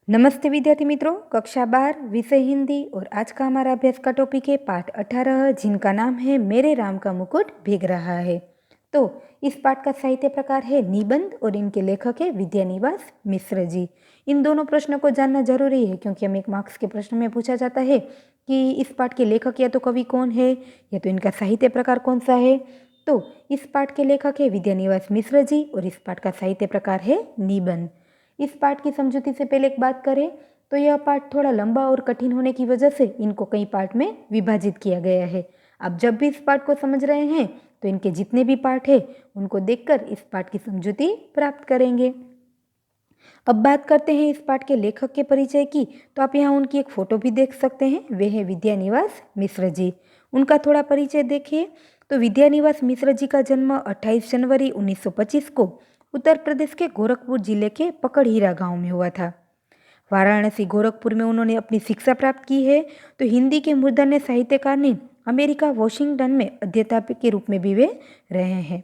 नमस्ते विद्यार्थी मित्रों, कक्षा 12 विषय हिंदी और आज का हमारा अभ्यास का टॉपिक है पाठ 18 जिनका नाम है मेरे राम का मुकुट भीग रहा है। तो इस पाठ का साहित्य प्रकार है निबंध और इनके लेखक है विद्यानिवास मिश्र जी। इन दोनों प्रश्नों को जानना जरूरी है क्योंकि हमें 1 मार्क्स के प्रश्न में पूछा जाता है कि इस पाठ के लेखक या तो कवि कौन है या तो इनका साहित्य प्रकार कौन सा है। तो इस पाठ के लेखक है विद्यानिवास मिश्र जी और इस पाठ का साहित्य प्रकार है निबंध। इस पाठ की समझूती से पहले एक बात करें तो यह पाठ थोड़ा लंबा और कठिन होने की वजह से इनको कई पार्ट में विभाजित किया गया है। आप जब भी इस पाठ को समझ रहे हैं तो इनके जितने भी पार्ट हैं उनको देखकर इस पाठ की समझूती प्राप्त करेंगे। अब बात करते हैं इस पाठ के लेखक के परिचय की। तो आप यहाँ उनकी एक फ़ोटो भी देख सकते हैं, वे हैं विद्यानिवास मिश्र जी। उनका थोड़ा परिचय देखिए तो विद्यानिवास मिश्र जी का जन्म 28 जनवरी 1925 को उत्तर प्रदेश के गोरखपुर जिले के पकड़हीरा गांव में हुआ था। वाराणसी गोरखपुर में उन्होंने अपनी शिक्षा प्राप्त की है। तो हिंदी के मूर्धन्य साहित्यकार ने अमेरिका वॉशिंगटन में अध्यापक के रूप में भी वे रहे हैं।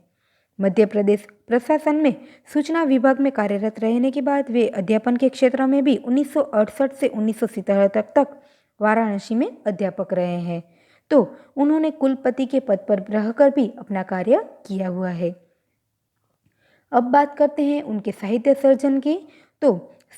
मध्य प्रदेश प्रशासन में सूचना विभाग में कार्यरत रहने के बाद वे अध्यापन के क्षेत्र में भी 1968 से 1977 तक वाराणसी में अध्यापक रहे हैं। तो उन्होंने कुलपति के पद पर रहकर भी अपना कार्य किया हुआ है। अब बात करते हैं उनके साहित्य सर्जन की। तो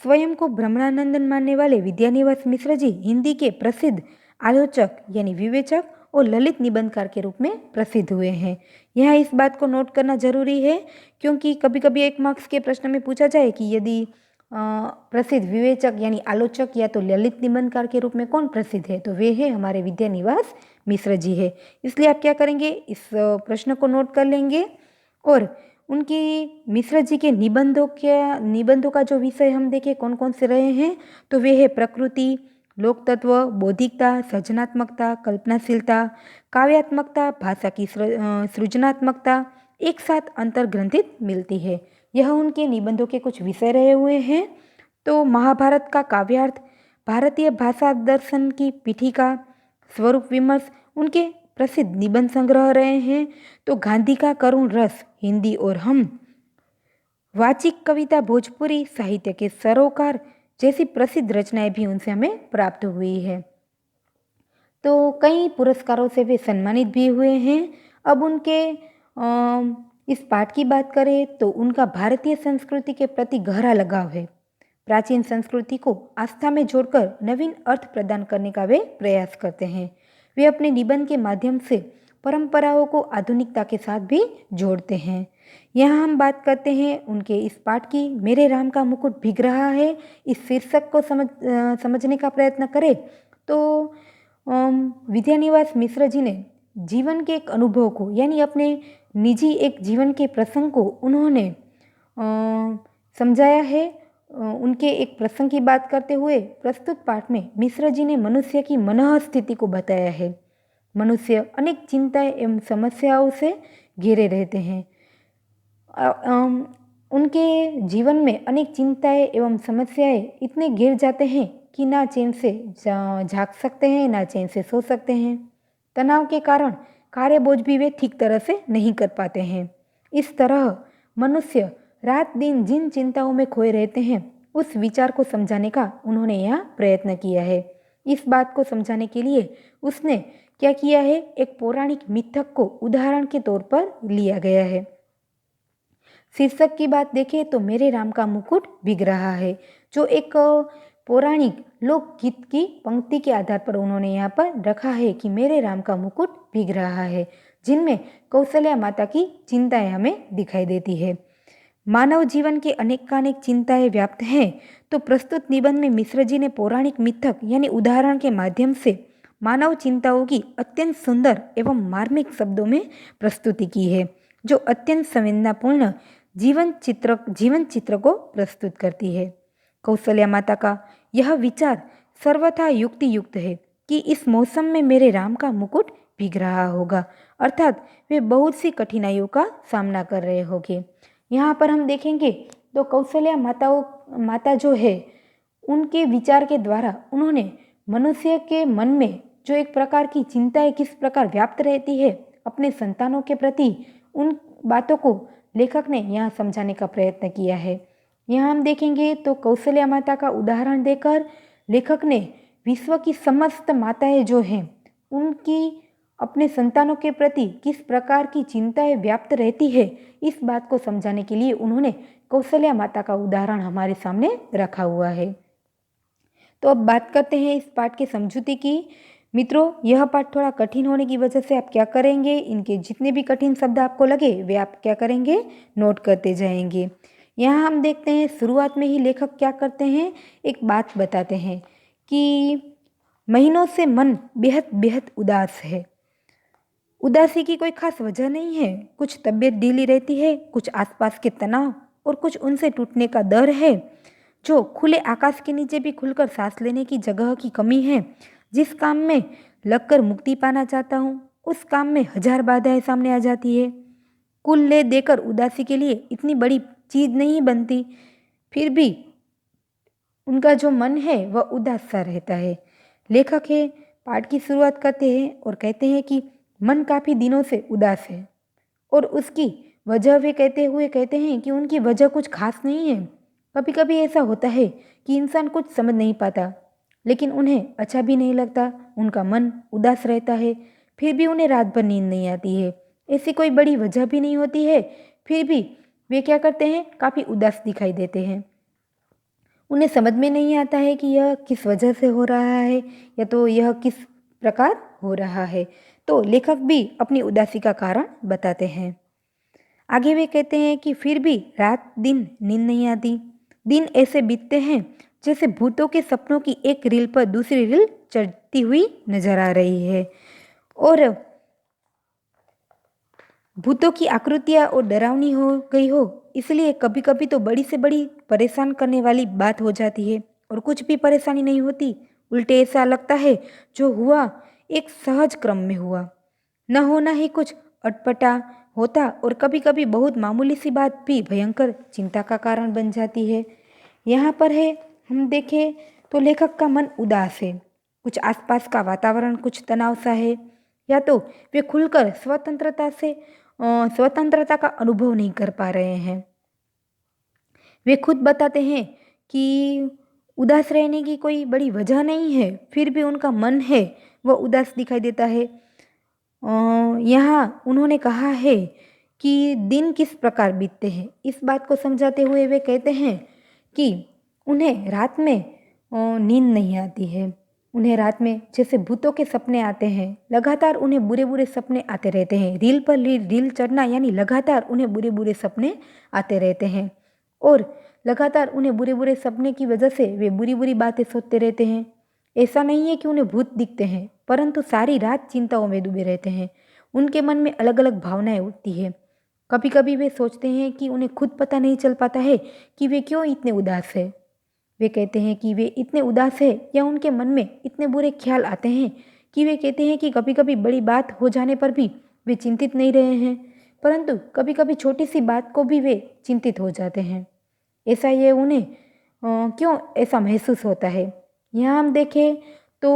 स्वयं को ब्रह्मानंदन मानने वाले विद्यानिवास मिश्र जी हिंदी के प्रसिद्ध आलोचक यानी विवेचक और ललित निबंधकार के रूप में प्रसिद्ध हुए हैं। यहाँ इस बात को नोट करना जरूरी है क्योंकि कभी कभी 1 मार्क्स के प्रश्न में पूछा जाए कि यदि प्रसिद्ध विवेचक यानी आलोचक या तो ललित निबंधकार के रूप में कौन प्रसिद्ध है तो वे हैं हमारे विद्यानिवास मिश्र जी है। इसलिए आप क्या करेंगे, इस प्रश्न को नोट कर लेंगे और उनकी मिश्र जी के निबंधों का जो विषय हम देखें कौन कौन से रहे हैं तो वे है प्रकृति, लोक तत्व, बौद्धिकता, सृजनात्मकता, कल्पनाशीलता, काव्यात्मकता, भाषा की सृजनात्मकता एक साथ अंतर्ग्रंथित मिलती है। यह उनके निबंधों के कुछ विषय रहे हुए हैं। तो महाभारत का काव्यार्थ, भारतीय भाषा दर्शन की पीठिका, स्वरूप विमर्श उनके प्रसिद्ध निबंध संग्रह रहे हैं। तो गांधी का करुण रस हिंदी और हम, वाचिक कविता भोजपुरी साहित्य के सरोकार जैसी प्रसिद्ध रचनाएं भी उनसे हमें प्राप्त हुई है। तो कई पुरस्कारों से वे सम्मानित भी हुए हैं। अब उनके इस पाठ की बात करें तो उनका भारतीय संस्कृति के प्रति गहरा लगाव है। प्राचीन संस्कृति को आस्था में जोड़कर नवीन अर्थ प्रदान करने का वे प्रयास करते हैं। वे अपने निबंध के माध्यम से परंपराओं को आधुनिकता के साथ भी जोड़ते हैं। यहाँ हम बात करते हैं उनके इस पाठ की, मेरे राम का मुकुट भीग रहा है। इस शीर्षक को समझने का प्रयत्न करें तो विद्यानिवास मिश्र जी ने जीवन के एक अनुभव को यानी अपने निजी एक जीवन के प्रसंग को उन्होंने समझाया है। उनके एक प्रसंग की बात करते हुए प्रस्तुत पाठ में मिश्र जी ने मनुष्य की मनः स्थिति को बताया है। मनुष्य अनेक चिंताएं एवं समस्याओं से घिरे रहते हैं। उनके जीवन में अनेक चिंताएं एवं समस्याएं इतने घिर जाते हैं कि ना चैन से जाग सकते हैं ना चैन से सो सकते हैं। तनाव के कारण कार्य बोझ भी वे ठीक तरह से नहीं कर पाते हैं। इस तरह मनुष्य रात दिन जिन चिंताओं में खोए रहते हैं उस विचार को समझाने का उन्होंने यहाँ प्रयत्न किया है। इस बात को समझाने के लिए उसने क्या किया है, एक पौराणिक मिथक को उदाहरण के तौर पर लिया गया है। शीर्षक की बात देखें तो मेरे राम का मुकुट भीग रहा है, जो एक पौराणिक लोकगीत की पंक्ति के आधार पर उन्होंने यहाँ पर रखा है कि मेरे राम का मुकुट भीग रहा है, जिनमें कौशल्या माता की चिंताएं हमें दिखाई देती है। मानव जीवन के अनेकानेक चिंताएं व्याप्त हैं। तो प्रस्तुत निबंध में मिश्र जी ने पौराणिक मिथक यानी उदाहरण के माध्यम से मानव चिंताओं की अत्यंत सुंदर एवं मार्मिक शब्दों में प्रस्तुति की है, जो अत्यंत संवेदनापूर्ण जीवन चित्र को प्रस्तुत करती है। कौशल्या माता का यह विचार सर्वथा युक्ति युक्त है कि इस मौसम में मेरे राम का मुकुट भीग रहा होगा, अर्थात वे बहुत सी कठिनाइयों का सामना कर रहे होंगे। यहाँ पर हम देखेंगे तो कौशल्या माता जो है उनके विचार के द्वारा उन्होंने मनुष्य के मन में जो एक प्रकार की चिंताएं किस प्रकार व्याप्त रहती है अपने संतानों के प्रति, उन बातों को लेखक ने यहाँ समझाने का प्रयत्न किया है। यहाँ हम देखेंगे तो कौशल्या माता का उदाहरण देकर लेखक ने विश्व की समस्त माताएं जो हैं उनकी अपने संतानों के प्रति किस प्रकार की चिंताएं व्याप्त रहती है, इस बात को समझाने के लिए उन्होंने कौशल्या माता का उदाहरण हमारे सामने रखा हुआ है। तो अब बात करते हैं इस पाठ के समझौते की। मित्रों, यह पाठ थोड़ा कठिन होने की वजह से आप क्या करेंगे, इनके जितने भी कठिन शब्द आपको लगे वे आप क्या करेंगे, नोट करते जाएंगे। यहाँ हम देखते हैं शुरुआत में ही लेखक क्या करते हैं, एक बात बताते हैं कि महीनों से मन बेहद बेहद उदास है। उदासी की कोई खास वजह नहीं है, कुछ तबीयत ढीली रहती है, कुछ आसपास के तनाव और कुछ उनसे टूटने का डर है। जो खुले आकाश के नीचे भी खुलकर सांस लेने की जगह की कमी है। जिस काम में लगकर मुक्ति पाना चाहता हूँ उस काम में हजार बाधाएं सामने आ जाती है। कुल ले देकर उदासी के लिए इतनी बड़ी चीज नहीं बनती, फिर भी उनका जो मन है वह उदास सा रहता है। लेखक है पाठ की शुरुआत करते हैं और कहते हैं कि मन काफ़ी दिनों से उदास है और उसकी वजह वे कहते हुए कहते हैं कि उनकी वजह कुछ खास नहीं है। कभी कभी ऐसा होता है कि इंसान कुछ समझ नहीं पाता, लेकिन उन्हें अच्छा भी नहीं लगता, उनका मन उदास रहता है, फिर भी उन्हें रात भर नींद नहीं आती है। ऐसी कोई बड़ी वजह भी नहीं होती है, फिर भी वे क्या करते हैं, काफ़ी उदास दिखाई देते हैं। उन्हें समझ में नहीं आता है कि यह किस वजह से हो रहा है या तो यह किस प्रकार हो रहा है। तो लेखक भी अपनी उदासी का कारण बताते हैं। आगे वे कहते हैं कि फिर भी रात दिन नींद नहीं आती। दिन ऐसे बीतते हैं जैसे भूतों के सपनों की एक रील पर दूसरी रील चढ़ती हुई नजर आ रही है और भूतों की आकृतियाँ और डरावनी हो गई हो, इसलिए कभी कभी तो बड़ी से बड़ी परेशान करने वाली बात हो जाती है और कुछ भी परेशानी नहीं होती। उल्टे ऐसा लगता है जो हुआ एक सहज क्रम में हुआ, न होना ही कुछ अटपटा होता और कभी कभी बहुत मामूली सी बात भी भयंकर चिंता का कारण बन जाती है। यहाँ पर है हम देखें तो लेखक का मन उदास है, कुछ आसपास का वातावरण कुछ तनाव सा है, या तो वे खुलकर स्वतंत्रता का अनुभव नहीं कर पा रहे हैं। वे खुद बताते हैं कि उदास रहने की कोई बड़ी वजह नहीं है, फिर भी उनका मन है वह उदास दिखाई देता है। यहाँ उन्होंने कहा है कि दिन किस प्रकार बीतते हैं, इस बात को समझाते हुए वे कहते हैं कि उन्हें रात में नींद नहीं आती है। उन्हें रात में जैसे भूतों के सपने आते हैं, लगातार उन्हें बुरे बुरे सपने आते रहते हैं। रील पर रील चढ़ना यानी लगातार उन्हें बुरे बुरे सपने आते रहते हैं और लगातार उन्हें बुरे बुरे सपने की वजह से वे बुरी बुरी बातें सोचते रहते हैं। ऐसा नहीं है कि उन्हें भूत दिखते हैं, परंतु सारी रात चिंताओं में डूबे रहते हैं। उनके मन में अलग अलग भावनाएं उठती है। कभी कभी वे सोचते हैं कि उन्हें खुद पता नहीं चल पाता है कि वे क्यों इतने उदास है। वे कहते हैं कि वे इतने उदास है या उनके मन में इतने बुरे ख्याल आते हैं कि वे कहते हैं कि कभी कभी बड़ी बात हो जाने पर भी वे चिंतित नहीं रहे हैं, परंतु कभी कभी छोटी सी बात को भी वे चिंतित हो जाते हैं। ऐसा ये उन्हें क्यों ऐसा महसूस होता है। यहाँ हम देखें तो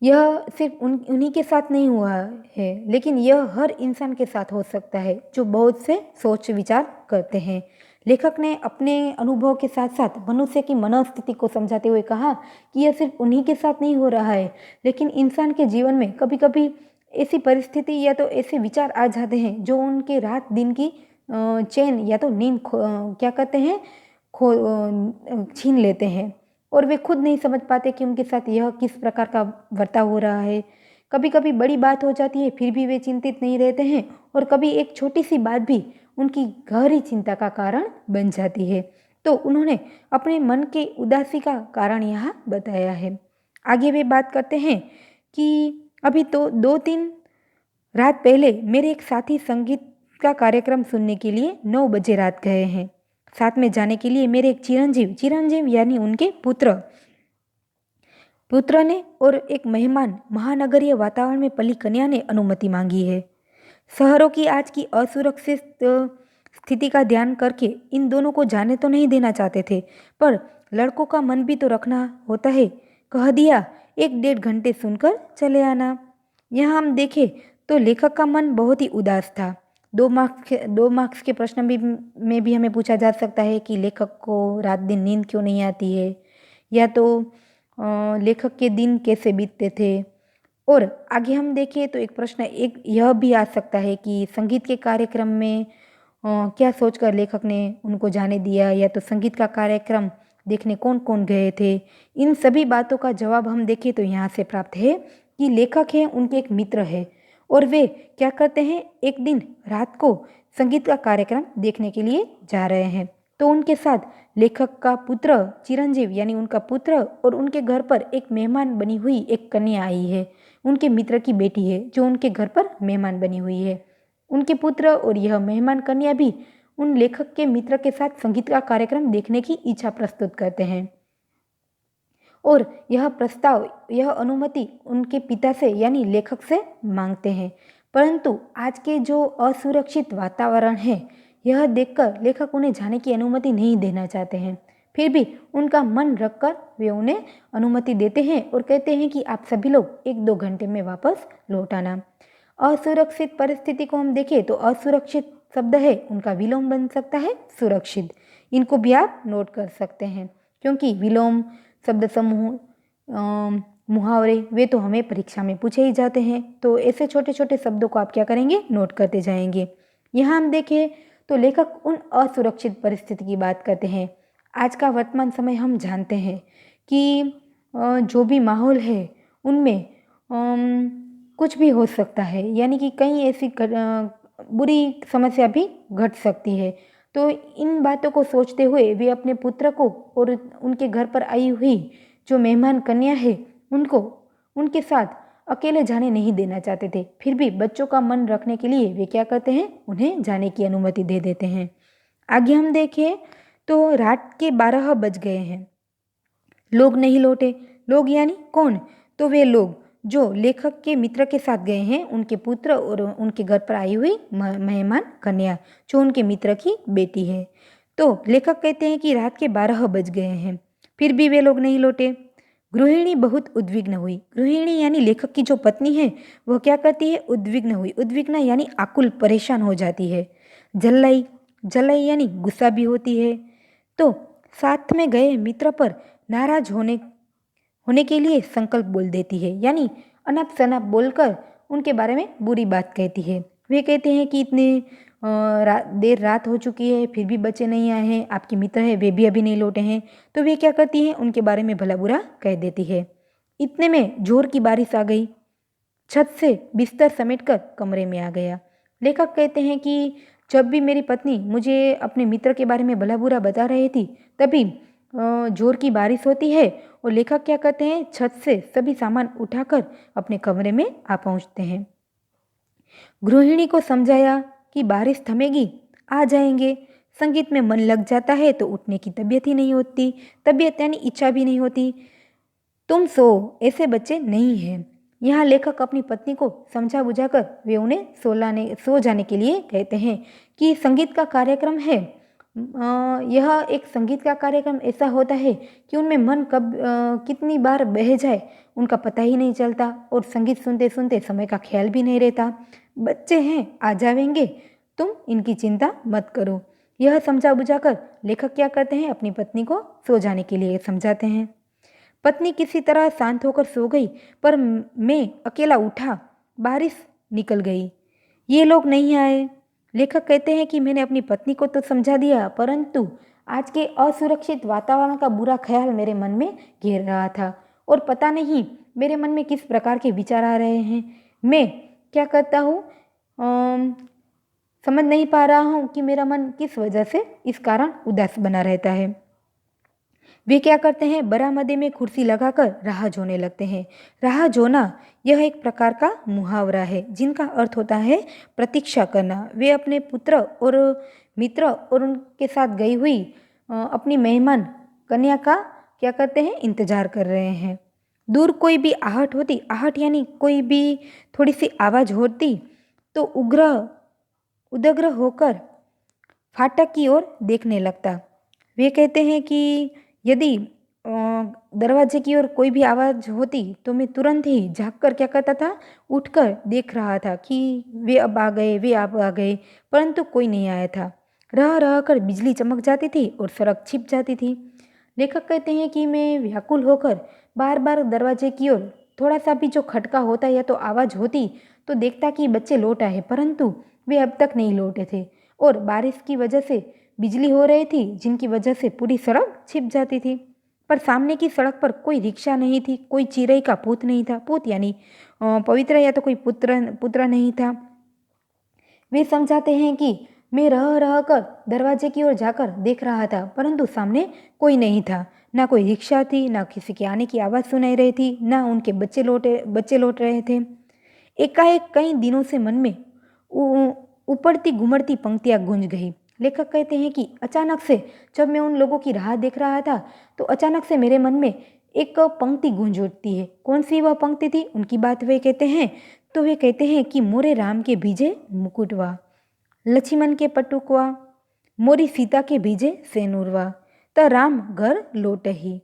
यह सिर्फ उन्हीं के साथ नहीं हुआ है, लेकिन यह हर इंसान के साथ हो सकता है जो बहुत से सोच विचार करते हैं। लेखक ने अपने अनुभव के साथ साथ मनुष्य की मनोस्थिति को समझाते हुए कहा कि यह सिर्फ उन्हीं के साथ नहीं हो रहा है, लेकिन इंसान के जीवन में कभी कभी ऐसी परिस्थिति या तो ऐसे विचार आ जाते हैं जो उनके रात दिन की चैन या तो नींद क्या कहते हैं छीन लेते हैं और वे खुद नहीं समझ पाते कि उनके साथ यह किस प्रकार का बर्ताव हो रहा है। कभी कभी बड़ी बात हो जाती है फिर भी वे चिंतित नहीं रहते हैं और कभी एक छोटी सी बात भी उनकी गहरी चिंता का कारण बन जाती है। तो उन्होंने अपने मन के उदासी का कारण यहाँ बताया है। आगे वे बात करते हैं कि अभी तो 2-3 रात पहले मेरे एक साथी संगीत का कार्यक्रम सुनने के लिए 9 बजे रात गए हैं। साथ में जाने के लिए मेरे एक चिरंजीव यानी उनके पुत्र ने और एक मेहमान महानगरीय वातावरण में पली कन्या ने अनुमति मांगी है। शहरों की आज की असुरक्षित स्थिति का ध्यान करके इन दोनों को जाने तो नहीं देना चाहते थे, पर लड़कों का मन भी तो रखना होता है। कह दिया 1-1.5 घंटे सुनकर चले आना। यहाँ हम देखें तो लेखक का मन बहुत ही उदास था। 2 मार्क्स के प्रश्न भी में भी हमें पूछा जा सकता है कि लेखक को रात दिन नींद क्यों नहीं आती है, या तो लेखक के दिन कैसे बीतते थे। और आगे हम देखें तो एक प्रश्न एक यह भी आ सकता है कि संगीत के कार्यक्रम में क्या सोचकर लेखक ने उनको जाने दिया, या तो संगीत का कार्यक्रम देखने कौन कौन गए थे। इन सभी बातों का जवाब हम देखें तो यहाँ से प्राप्त है कि लेखक है उनके एक मित्र है और वे क्या करते हैं, एक दिन रात को संगीत का कार्यक्रम देखने के लिए जा रहे हैं। तो उनके साथ लेखक का पुत्र चिरंजीव यानी उनका पुत्र और उनके घर पर एक मेहमान बनी हुई एक कन्या आई है, उनके मित्र की बेटी है जो उनके घर पर मेहमान बनी हुई है। उनके पुत्र और यह मेहमान कन्या भी उन लेखक के मित्र के साथ संगीत का कार्यक्रम देखने की इच्छा प्रस्तुत करते हैं और यह अनुमति उनके पिता से यानी लेखक से मांगते हैं। परंतु आज के जो असुरक्षित वातावरण है, यह देखकर लेखक उन्हें जाने की अनुमति नहीं देना चाहते हैं। फिर भी उनका मन रखकर वे उन्हें अनुमति देते हैं और कहते हैं कि आप सभी लोग 1-2 घंटे में वापस लौट आना। असुरक्षित परिस्थिति को हम देखें तो असुरक्षित शब्द है उनका विलोम बन सकता है सुरक्षित। इनको भी आप नोट कर सकते हैं, क्योंकि विलोम, शब्द समूह, मुहावरे वे तो हमें परीक्षा में पूछे ही जाते हैं। तो ऐसे छोटे छोटे शब्दों को आप क्या करेंगे, नोट करते जाएंगे। यहाँ हम देखें तो लेखक उन असुरक्षित परिस्थिति की बात करते हैं। आज का वर्तमान समय हम जानते हैं कि जो भी माहौल है उनमें कुछ भी हो सकता है, यानी कि कई ऐसी बुरी समस्या भी घट सकती है। तो इन बातों को सोचते हुए वे अपने पुत्र को और उनके घर पर आई हुई जो मेहमान कन्या है उनको उनके साथ अकेले जाने नहीं देना चाहते थे। फिर भी बच्चों का मन रखने के लिए वे क्या करते हैं, उन्हें जाने की अनुमति दे देते हैं। आगे हम देखें तो रात के 12 बज गए हैं, लोग नहीं लौटे। लोग यानी कौन, तो वे लोग जो लेखक के मित्र के साथ गए हैं, उनके पुत्र और उनके घर पर आई हुई मेहमान कन्या जो उनके मित्र की बेटी है। तो लेखक कहते हैं कि रात के 12 बज गए हैं, फिर भी वे लोग नहीं लौटे। गृहिणी बहुत उद्विग्न हुई। गृहिणी यानी लेखक की जो पत्नी है वह क्या करती है, उद्विग्न हुई। उद्विग्न यानी आकुल, परेशान हो जाती है। जलाई, जलाई यानी गुस्सा भी होती है। तो साथ में गए मित्र पर नाराज होने के लिए संकल्प बोल देती है, यानी अनाप शनाप बोलकर उनके बारे में बुरी बात कहती है। वे कहते हैं कि इतने देर रात हो चुकी है फिर भी बच्चे नहीं आए हैं, आपके मित्र हैं वे भी अभी नहीं लौटे हैं। तो वे क्या करती हैं, उनके बारे में भला बुरा कह देती है। इतने में जोर की बारिश आ गई। छत से बिस्तर समेटकर कमरे में आ गया। लेखक कहते हैं कि जब भी मेरी पत्नी मुझे अपने मित्र के बारे में भला बुरा बता रही थी तभी जोर की बारिश होती है और लेखक क्या करते हैं, छत से सभी सामान उठाकर अपने कमरे में आ पहुंचते हैं। गृहिणी को समझाया कि बारिश थमेगी, आ जाएंगे। संगीत में मन लग जाता है तो उठने की तबीयत ही नहीं होती, तबीयत यानी इच्छा भी नहीं होती। तुम सो, ऐसे बच्चे नहीं हैं। यहाँ लेखक अपनी पत्नी को समझा बुझाकर वे उन्हें सो जाने के लिए कहते हैं कि संगीत का कार्यक्रम है। यह एक संगीत का कार्यक्रम ऐसा होता है कि उनमें मन कब कितनी बार बह जाए उनका पता ही नहीं चलता और संगीत सुनते सुनते समय का ख्याल भी नहीं रहता। बच्चे हैं, आ जाएंगे, तुम इनकी चिंता मत करो। यह समझा बुझाकर लेखक क्या करते हैं, अपनी पत्नी को सो जाने के लिए समझाते हैं। पत्नी किसी तरह शांत होकर सो गई, पर मैं अकेला उठा, बारिश निकल गई, ये लोग नहीं आए। लेखक कहते हैं कि मैंने अपनी पत्नी को तो समझा दिया, परंतु आज के असुरक्षित वातावरण का बुरा ख्याल मेरे मन में घेर रहा था और पता नहीं मेरे मन में किस प्रकार के विचार आ रहे हैं। मैं क्या करता हूँ, समझ नहीं पा रहा हूँ कि मेरा मन किस वजह से इस कारण उदास बना रहता है। वे क्या करते हैं, बरामदे में कुर्सी लगाकर राह जोने लगते हैं। राह जोना यह एक प्रकार का मुहावरा है जिनका अर्थ होता है प्रतीक्षा करना। वे अपने पुत्र और मित्र और उनके साथ गई हुई अपनी मेहमान कन्या का क्या करते हैं, इंतजार कर रहे हैं। दूर कोई भी आहट होती, आहट यानी कोई भी थोड़ी सी आवाज़ होती तो उदग्र होकर फाटक की ओर देखने लगता। वे कहते हैं कि यदि दरवाजे की ओर कोई भी आवाज़ होती तो मैं तुरंत ही झाँक कर क्या करता था, उठकर देख रहा था कि वे अब आ गए, वे अब आ गए, परंतु कोई नहीं आया था। रह रह कर बिजली चमक जाती थी और सड़क छिप जाती थी। लेखक कहते हैं कि मैं व्याकुल होकर बार बार दरवाजे की ओर थोड़ा सा भी जो खटका होता या तो आवाज़ होती तो देखता कि बच्चे लौट आए, परंतु वे अब तक नहीं लौटे थे और बारिश की वजह से बिजली हो रही थी, जिनकी वजह से पूरी सड़क छिप जाती थी। पर सामने की सड़क पर कोई रिक्शा नहीं थी, कोई चिरई का पूत नहीं था, पूत यानी पवित्र या तो कोई पुत्र पुत्र नहीं था। वे समझाते हैं कि मैं रह रह कर दरवाजे की ओर जाकर देख रहा था, परंतु सामने कोई नहीं था। ना कोई रिक्शा थी, ना किसी के आने की आवाज़ सुनाई रही थी, ना उनके बच्चे लौट रहे थे। एकाएक कई दिनों से मन में उपड़ती घुमड़ती पंक्तियां गूंज गई। लेखक कहते हैं कि अचानक से जब मैं उन लोगों की राह देख रहा था तो अचानक से मेरे मन में एक पंक्ति गूंज उठती है। कौन सी वह पंक्ति थी, उनकी बात वे कहते हैं। तो वे कहते हैं कि मोरे राम के बीजे मुकुटवा, लक्ष्मण के पटुकवा, मोरी सीता के बीजे सेनुरवा, त राम घर लौटही।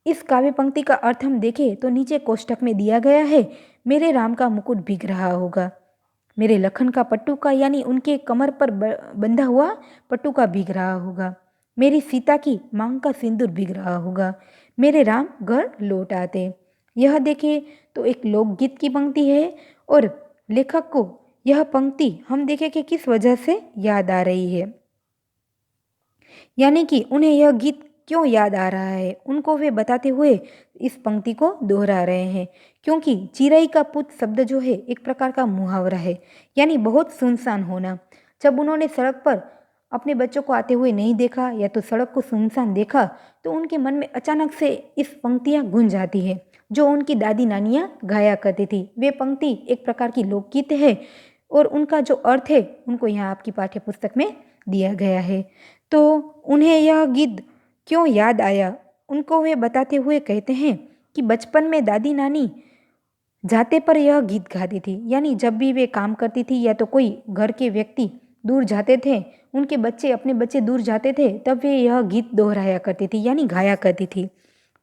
इस काव्य पंक्ति का अर्थ हम देखें तो नीचे कोष्टक में दिया गया है, मेरे राम का मुकुट भीग रहा होगा, मेरे लखन का पट्टू का यानी उनके कमर पर बंधा हुआ पट्टू का भीग रहा होगा, मेरी सीता की मांग का सिंदूर भीग रहा होगा, मेरे राम घर लौट आते। यह देखें तो एक लोकगीत की पंक्ति है और लेखक को यह पंक्ति हम देखें कि किस वजह से याद आ रही है, यानी कि उन्हें यह गीत क्यों याद आ रहा है, उनको वे बताते हुए इस पंक्ति को दोहरा रहे हैं। क्योंकि चिरई का पुत शब्द जो है एक प्रकार का मुहावरा है, यानी बहुत सुनसान होना। जब उन्होंने सड़क पर अपने बच्चों को आते हुए नहीं देखा या तो सड़क को सुनसान देखा तो उनके मन में अचानक से इस पंक्तियाँ गूंज आती है जो उनकी दादी नानियाँ गाया करती थी। वे पंक्ति एक प्रकार की लोकगीत है और उनका जो अर्थ है उनको यहाँ आपकी पाठ्य पुस्तक में दिया गया है। तो उन्हें यह गीत क्यों याद आया, उनको वे बताते हुए कहते हैं कि बचपन में दादी नानी जाते पर यह गीत गाती थी, यानी जब भी वे काम करती थी या तो कोई घर के व्यक्ति दूर जाते थे, उनके बच्चे अपने बच्चे दूर जाते थे, तब वे यह गीत दोहराया करती थी यानी गाया करती थी।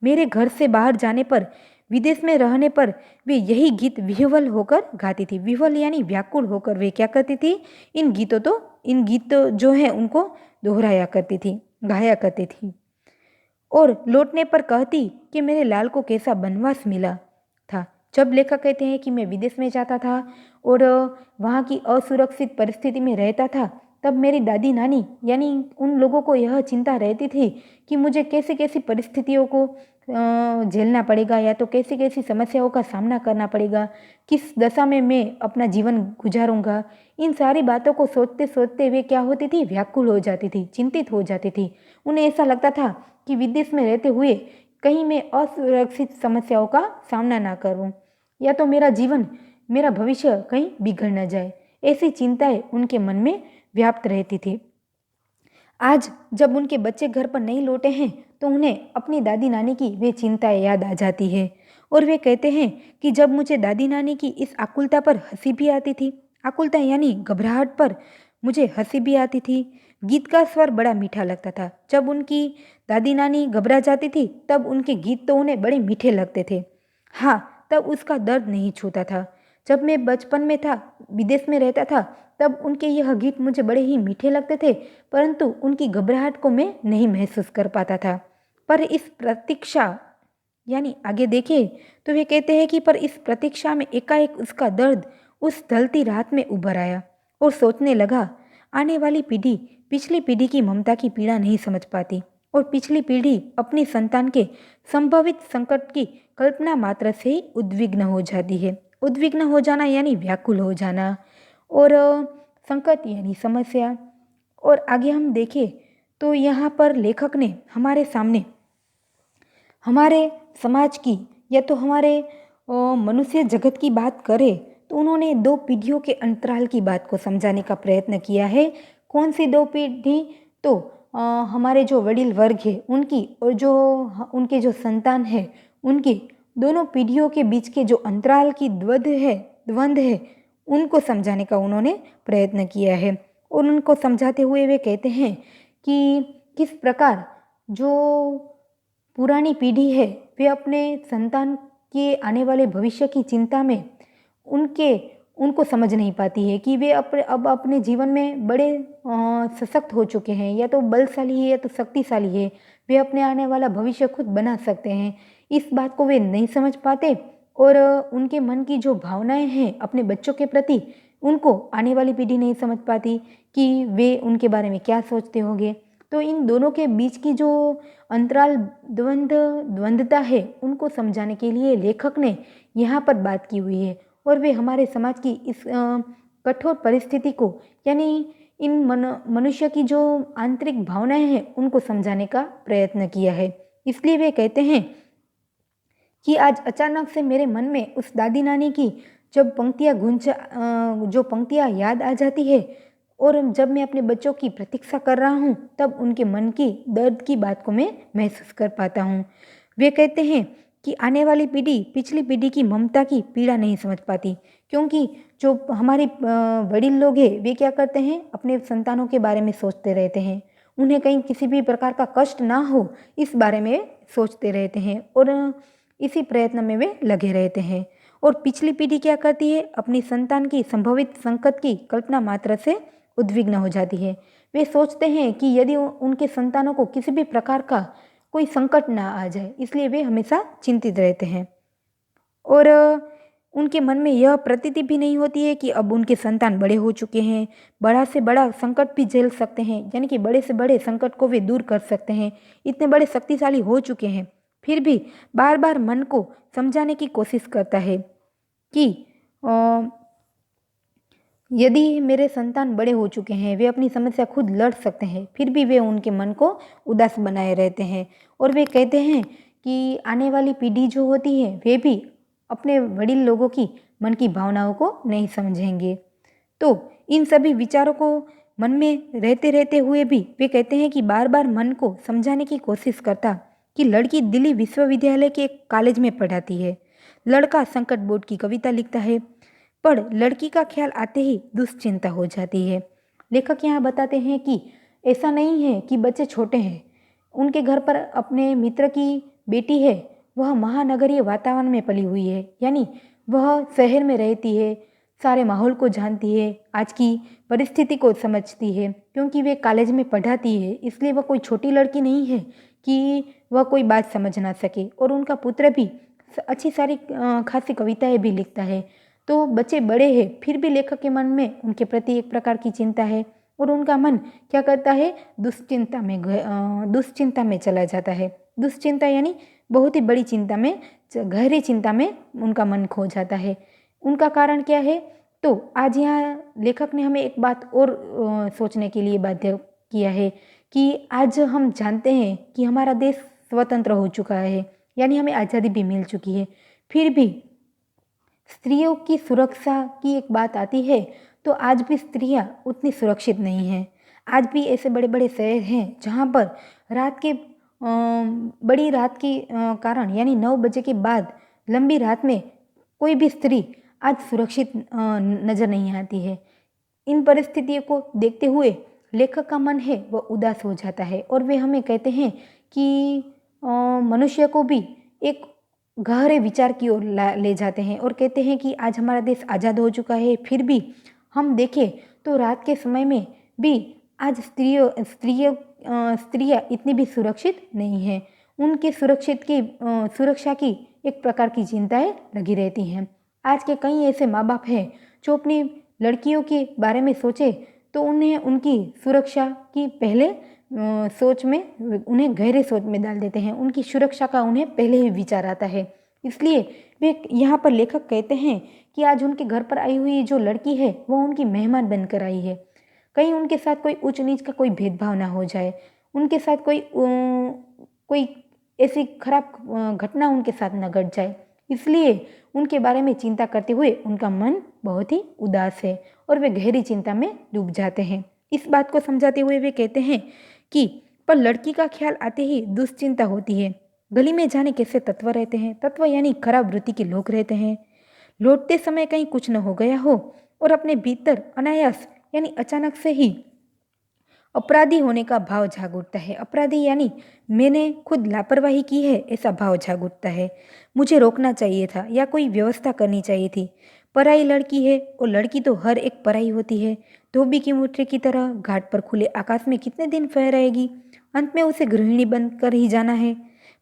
मेरे घर से बाहर जाने पर, विदेश में रहने पर वे यही गीत विह्वल होकर गाती थी। विह्वल यानी व्याकुल होकर वे क्या करती थी, इन गीतों जो है उनको दोहराया करती थी, गाया करती थी और लौटने पर कहती कि मेरे लाल को कैसा बनवास मिला था। जब लेखक कहते हैं कि मैं विदेश में जाता था और वहाँ की असुरक्षित परिस्थिति में रहता था, तब मेरी दादी नानी यानी उन लोगों को यह चिंता रहती थी कि मुझे कैसी कैसी परिस्थितियों को झेलना पड़ेगा या तो कैसी कैसी समस्याओं का सामना करना पड़ेगा, किस दशा में मैं अपना जीवन गुजारूंगा। इन सारी बातों को सोचते सोचते वे क्या होती थी, व्याकुल हो जाती थी, चिंतित हो जाती थी। उन्हें ऐसा लगता था कि विदेश में रहते हुए कहीं मैं असुरक्षित समस्याओं का सामना ना करूं या तो मेरा जीवन, मेरा भविष्य कहीं बिगड़ न जाए। ऐसी चिंताएं उनके मन में व्याप्त रहती थी। आज जब उनके बच्चे घर पर नहीं लौटे हैं तो उन्हें अपनी दादी नानी की वे चिंताएं याद आ जाती है और वे कहते हैं कि जब मुझे दादी नानी की इस आकुलता पर हंसी भी आती थी, आकुलता यानी घबराहट पर मुझे हंसी भी आती थी। गीत का स्वर बड़ा मीठा लगता था। जब उनकी दादी नानी घबरा जाती थी तब उनके गीत तो उन्हें बड़े मीठे लगते थे। हाँ, तब उसका दर्द नहीं छूता था। जब मैं बचपन में था, विदेश में रहता था, तब उनके यह गीत मुझे बड़े ही मीठे लगते थे, परंतु उनकी घबराहट को मैं नहीं महसूस कर पाता था। पर इस प्रतीक्षा यानी आगे देखें तो वे कहते हैं कि पर इस प्रतीक्षा में एकाएक उसका दर्द उस ढलती रात में उभर आया और सोचने लगा, आने वाली पीढ़ी पिछली पीढ़ी की ममता की पीड़ा नहीं समझ पाती और पिछली पीढ़ी अपनी संतान के संभावित संकट की कल्पना मात्र से ही उद्विग्न हो जाती है। उद्विग्न हो जाना यानी व्याकुल हो जाना और संकट यानी समस्या। और आगे हम देखें तो यहाँ पर लेखक ने हमारे सामने हमारे समाज की या तो हमारे मनुष्य जगत की बात करें तो उन्होंने दो पीढ़ियों के अंतराल की बात को समझाने का प्रयत्न किया है। कौन सी दो पीढ़ी, तो हमारे जो वडील वर्ग है उनकी और जो उनके जो संतान है उनकी, दोनों पीढ़ियों के बीच के जो अंतराल की द्वंद्व है उनको समझाने का उन्होंने प्रयत्न किया है। और उनको समझाते हुए वे कहते हैं कि किस प्रकार जो पुरानी पीढ़ी है वे अपने संतान के आने वाले भविष्य की चिंता में उनके उनको समझ नहीं पाती है कि वे अब अपने जीवन में बड़े सशक्त हो चुके हैं, या तो बलशाली है या तो शक्तिशाली है, वे अपने आने वाला भविष्य खुद बना सकते हैं। इस बात को वे नहीं समझ पाते और उनके मन की जो भावनाएं हैं अपने बच्चों के प्रति, उनको आने वाली पीढ़ी नहीं समझ पाती कि वे उनके बारे में क्या सोचते होंगे। तो इन दोनों के बीच की जो अंतराल द्वंद्वता है उनको समझाने के लिए लेखक ने यहाँ पर बात की हुई है, और वे हमारे समाज की इस कठोर परिस्थिति को, यानी इन मनुष्य की जो आंतरिक भावनाएं हैं उनको समझाने का प्रयत्न किया है। इसलिए वे कहते हैं कि आज अचानक से मेरे मन में उस दादी नानी की जब जो पंक्तियाँ याद आ जाती है, और जब मैं अपने बच्चों की प्रतीक्षा कर रहा हूँ तब उनके मन की दर्द की बात को मैं महसूस कर पाता हूँ। वे कहते हैं कि आने वाली पीढ़ी पिछली पीढ़ी की ममता की पीड़ा नहीं समझ पाती, क्योंकि जो हमारे वडील लोग हैं वे क्या करते हैं, अपने संतानों के बारे में सोचते रहते हैं, उन्हें कहीं किसी भी प्रकार का कष्ट ना हो इस बारे में सोचते रहते हैं, और इसी प्रयत्न में वे लगे रहते हैं। और पिछली पीढ़ी क्या करती है, अपनी संतान की संभवित संकट की कल्पना मात्र से उद्विग्न हो जाती है। वे सोचते हैं कि यदि उनके संतानों को किसी भी प्रकार का कोई संकट ना आ जाए, इसलिए वे हमेशा चिंतित रहते हैं। और उनके मन में यह प्रतीति भी नहीं होती है कि अब उनके संतान बड़े हो चुके हैं, बड़ा से बड़ा संकट भी झेल सकते हैं, यानी कि बड़े से बड़े संकट को वे दूर कर सकते हैं, इतने बड़े शक्तिशाली हो चुके हैं। फिर भी बार बार मन को समझाने की कोशिश करता है कि यदि मेरे संतान बड़े हो चुके हैं, वे अपनी समस्या खुद लड़ सकते हैं, फिर भी वे उनके मन को उदास बनाए रहते हैं। और वे कहते हैं कि आने वाली पीढ़ी जो होती है वे भी अपने वडील लोगों की मन की भावनाओं को नहीं समझेंगे। तो इन सभी विचारों को मन में रहते रहते हुए भी वे कहते हैं कि बार बार मन को समझाने की कोशिश करता कि लड़की दिल्ली विश्वविद्यालय के एक कॉलेज में पढ़ाती है, लड़का संकट बोर्ड की कविता लिखता है, पर लड़की का ख्याल आते ही दुश्चिंता हो जाती है। लेखक यहाँ बताते हैं कि ऐसा नहीं है कि बच्चे छोटे हैं, उनके घर पर अपने मित्र की बेटी है, वह महानगरीय वातावरण में पली हुई है, यानी वह शहर में रहती है, सारे माहौल को जानती है, आज की परिस्थिति को समझती है, क्योंकि वे कॉलेज में पढ़ाती है, इसलिए वह कोई छोटी लड़की नहीं है कि वह कोई बात समझ ना सके। और उनका पुत्र भी अच्छी सारी खासी कविताएं भी लिखता है। तो बच्चे बड़े हैं, फिर भी लेखक के मन में उनके प्रति एक प्रकार की चिंता है, और उनका मन क्या करता है, दुश्चिंता में चला जाता है। दुश्चिंता यानी बहुत ही बड़ी चिंता में, गहरी चिंता में उनका मन खो जाता है। उनका कारण क्या है, तो आज यहाँ लेखक ने हमें एक बात और सोचने के लिए बाध्य किया है कि आज हम जानते हैं कि हमारा देश स्वतंत्र हो चुका है, यानी हमें आज़ादी भी मिल चुकी है, फिर भी स्त्रियों की सुरक्षा की एक बात आती है तो आज भी स्त्रियां उतनी सुरक्षित नहीं हैं। आज भी ऐसे बड़े बड़े शहर हैं जहां पर बड़ी रात के कारण, यानी 9 बजे के बाद लंबी रात में कोई भी स्त्री आज सुरक्षित नज़र नहीं आती है। इन परिस्थितियों को देखते हुए लेखक का मन है वह उदास हो जाता है, और वे हमें कहते हैं कि मनुष्य को भी एक गहरे विचार की ओर ले जाते हैं, और कहते हैं कि आज हमारा देश आज़ाद हो चुका है, फिर भी हम देखें तो रात के समय में भी आज स्त्रियाँ इतनी भी सुरक्षित नहीं हैं। उनकी सुरक्षा की एक प्रकार की चिंताएं लगी रहती हैं। आज के कई ऐसे माँ बाप हैं जो अपनी लड़कियों के बारे में सोचे तो उन्हें उनकी सुरक्षा की पहले सोच में, उन्हें गहरे सोच में डाल देते हैं, उनकी सुरक्षा का उन्हें पहले ही विचार आता है। इसलिए वे यहाँ पर लेखक कहते हैं कि आज उनके घर पर आई हुई जो लड़की है वो उनकी मेहमान बनकर आई है, कहीं उनके साथ कोई ऊंच नीच का कोई भेदभाव ना हो जाए, उनके साथ कोई ऐसी खराब घटना उनके साथ न घट जाए, इसलिए उनके बारे में चिंता करते हुए उनका मन बहुत ही उदास है और वे गहरी चिंता में डूब जाते हैं। इस बात को समझाते हुए वे कहते हैं कि पर लड़की का ख्याल आते ही दुश्चिंता होती है। गली में जाने कैसे तत्व रहते हैं, तत्व यानी खराब वृत्ति के लोग रहते हैं। लौटते समय कहीं कुछ न हो गया हो और अपने भीतर अनायास यानी अचानक से ही अपराधी होने का भाव जाग उठता है। अपराधी यानी मैंने खुद लापरवाही की है ऐसा भाव जाग उठता है। मुझे रोकना चाहिए था या कोई व्यवस्था करनी चाहिए थी। पराई लड़की है और लड़की तो हर एक पराई होती है। धोबी की मुठ्ठी की तरह घाट पर खुले आकाश में कितने दिन फहराएगी। अंत में उसे गृहिणी बनकर ही जाना है।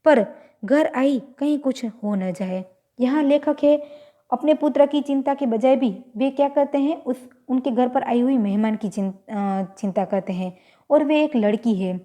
पर घर आई कहीं कुछ हो न जाए। यहाँ लेखक है अपने पुत्र की चिंता के बजाय भी वे क्या करते हैं, उस उनके घर पर आई हुई मेहमान की चिंता करते हैं। और वे एक लड़की है।